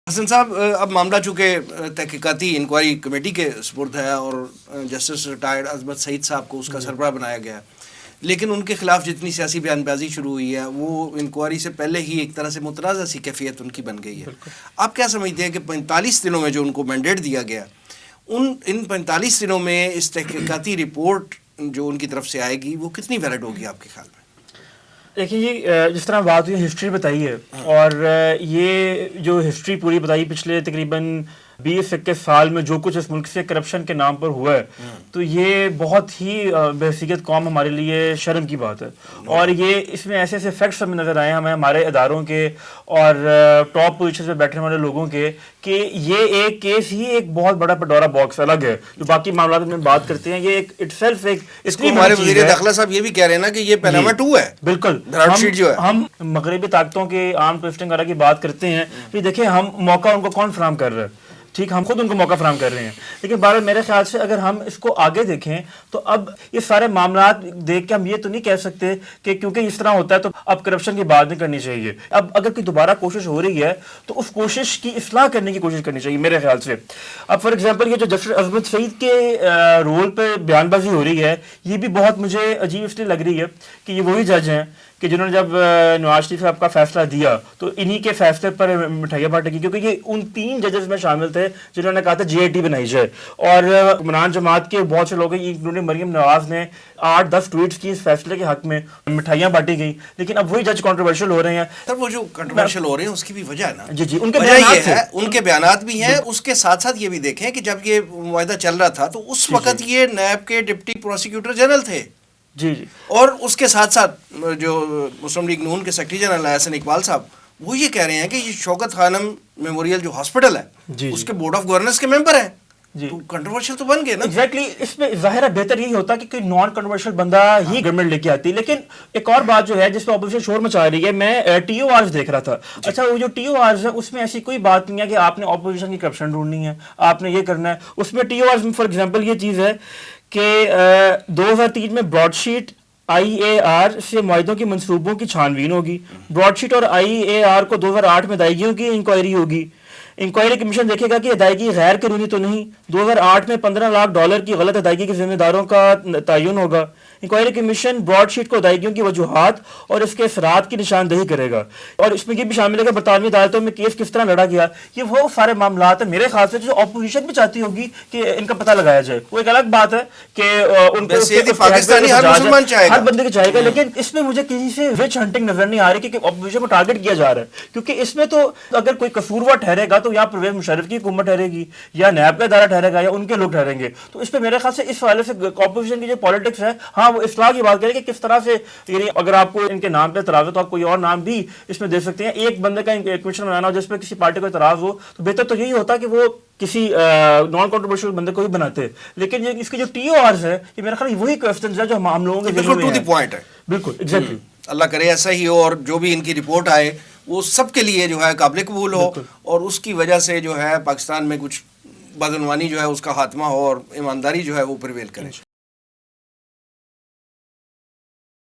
حسن صاحب، اب معاملہ چونکہ تحقیقاتی انکوائری کمیٹی کے سپرد ہے اور جسٹس ریٹائرڈ عظمت سعید صاحب کو اس کا سربراہ بنایا گیا ہے، لیکن ان کے خلاف جتنی سیاسی بیان بازی شروع ہوئی ہے وہ انکوائری سے پہلے ہی ایک طرح سے متنازع سی کیفیت ان کی بن گئی ہے. آپ کیا سمجھتے ہیں کہ 45 دنوں میں جو ان کو مینڈیٹ دیا گیا، ان 45 دنوں میں اس تحقیقاتی رپورٹ جو ان کی طرف سے آئے گی وہ کتنی ویلڈ ہوگی آپ کے خیال میں؟ دیکھیے جی، جس طرح بات ہوئی ہسٹری بتائی ہے، اور یہ جو ہسٹری پوری بتائی پچھلے تقریباً 20-21 سال میں جو کچھ اس ملک سے کرپشن کے نام پر ہوا ہے، تو یہ بہت ہی بحیثیت قوم ہمارے لیے شرم کی بات ہے. اور یہ اس میں ایسے ایسے فیکٹس ہمیں نظر آئے ہیں ہمیں ہمارے اداروں کے اور ٹاپ پوزیشن پہ بیٹھنے والے لوگوں کے، کہ یہ ایک کیس ہی ایک بہت بڑا پڈورا باکس الگ ہے. جو باقی معاملات میں بات کرتے ہیں، یہ ایک اٹ سیلف ایک اتنی ہمارے وزیر داخلہ صاحب یہ بھی کہہ رہے ہیں نا کہ یہ پیناما 2 ہے. بالکل. ہم مغربی طاقتوں کے عام ٹوسٹنگ وغیرہ کی بات کرتے ہیں، پھر دیکھیں ہم موقع ان کو کون فراہم کر رہا ہے؟ ٹھیک، ہم خود ان کو موقع فراہم کر رہے ہیں. لیکن بہرحال میرے خیال سے اگر ہم اس کو آگے دیکھیں تو اب یہ سارے معاملات دیکھ کے ہم یہ تو نہیں کہہ سکتے کہ کیونکہ اس طرح ہوتا ہے تو اب کرپشن کی بات نہیں کرنی چاہیے. اب اگر کوئی دوبارہ کوشش ہو رہی ہے تو اس کوشش کی اصلاح کرنے کی کوشش کرنی چاہیے میرے خیال سے. اب فار ایگزامپل یہ جو جسٹس عظمت سعید کے رول پہ بیان بازی ہو رہی ہے، یہ بھی بہت مجھے عجیب اس لیے لگ رہی ہے کہ یہ وہی جج ہیں کہ جنہوں نے جب نواز شریف صاحب کا فیصلہ دیا تو انہی کے فیصلے پر مٹھائیاں بانٹی کی، کیونکہ یہ ان 3 ججز میں شامل تھے جنہوں نے کہا تھا جے آئی ٹی بنائی جائے. اور حکمران جماعت کے بہت سے لوگ ہیں، انکلوڈنگ مریم نواز نے 8-10 ٹویٹس کی اس فیصلے کے حق میں، مٹھائیاں بانٹی گئی. لیکن اب وہی جج کنٹروورشل ہو رہے ہیں. سر وہ جو کنٹروورشل ہو رہے ہیں اس کی بھی وجہ ہے نا. جی ان کے وجہ یہ ہے، ان کے بیانات بھی ہیں. اس کے ساتھ ساتھ یہ بھی دیکھیں کہ جب یہ معاہدہ چل رہا تھا تو اس وقت یہ نیب کے ڈپٹی پروسیکیوٹر جنرل تھے. جی اور اس کے ساتھ ساتھ جو مسلم لیگ نون کے سیکرٹری جنرل احسن اقبال صاحب، وہ یہ کہہ رہے ہیں کہ یہ شوکت خانم میموریل جو ہاسپٹل ہے اس کے بورڈ آف گورننس کے ممبر ہیں. تو کنٹروورشل تو بن گئے نا. ایگزیکٹلی. اس میں ظاہر ہے بہتر یہی ہوتا کہ کوئی نان کنٹروورشل بندہ ہی گورنمنٹ لے کے آتی. لیکن ایک اور بات جو ہے جس پہ اپوزیشن شور مچا رہی ہے، میں ٹی او آرز دیکھ رہا تھا. اچھا، وہ جو ٹی او آرز ہے اس میں ایسی کوئی بات نہیں ہے کہ آپ نے اپوزیشن کی کرپشن ڈھونڈنی ہے، آپ نے یہ کرنا ہے. اس میں ٹی او آرز میں فار ایگزامپل یہ چیز ہے کہ 2003 میں Broadsheet I A R سے معاہدوں کی منصوبوں کی چھانبین ہوگی. براڈ شیٹ اور آئی اے آر کو 2008 میں ادائیگیوں کی انکوائری ہوگی. انکوائری کمیشن دیکھے گا کہ ادائیگی غیر قانونی تو نہیں. 2008 میں $15 لاکھ کی غلط ادائیگی کے ذمہ داروں کا تعین ہوگا. انکوائری کمیشن براڈ شیٹ کو ادائیگیوں کی وجوہات اور اس کے اثرات کی نشاندہی کرے گا. اور اس میں یہ بھی شامل ہے کہ برطانوی عدالتوں میں کیس کس طرح لڑا گیا. یہ وہ سارے معاملات ہیں میرے خیال سے جو اپوزیشن بھی چاہتی ہوگی کہ ان کا پتہ لگایا جائے. وہ ایک الگ بات ہے کہ ان کو پاکستانی ہر مسلمان چاہے گا، ہر بندے کو چاہے گا. لیکن اس میں مجھے کسی سے وچ ہنٹنگ نظر نہیں آ رہی کہ اپوزیشن کو ٹارگٹ کیا جا رہا ہے. کیونکہ اس میں تو اگر کوئی قصوروار ٹھہرے گا تو یہاں پرویز مشرف کی حکومت ٹھہرے گی، یا نیب کا ادارہ ٹھہرے گا، یا ان کے لوگ ٹھہریں گے. تو اس پہ میرے خیال سے اس حوالے سے اپوزیشن کی جو پالیٹکس ہے، ہاں وہ اصلاح کی بات کریں کہ کس طرح سے، یعنی اگر آپ کو ان کے نام پہ اعتراض ہو تو آپ کوئی اور نام بھی اس میں دے سکتے ہیں. ایک بندے کا کمیشن بنانا ہو جس پہ کسی پارٹی کو اعتراض ہو تو بہتر تو یہی ہوتا کہ وہ کسی نان کنٹروورشل بندے کو ہی بناتے. لیکن یہ اس کے جو ٹی او آرز ہے، یہ میرا خیال وہی کوسچنز ہے جو ہم لوگوں کے بالکل ٹو دی پوائنٹ ہے. بالکل ایگزیکٹلی. اللہ کرے ایسا ہی ہو، اور جو بھی ان کی رپورٹ آئے وہ سب کے لیے جو ہے قابل قبول ہو، اور اس کی وجہ سے جو ہے پاکستان میں کچھ بدعنوانی جو ہے اس کا خاتمہ ہو اور ایمانداری جو ہے وہ پریویل کرے.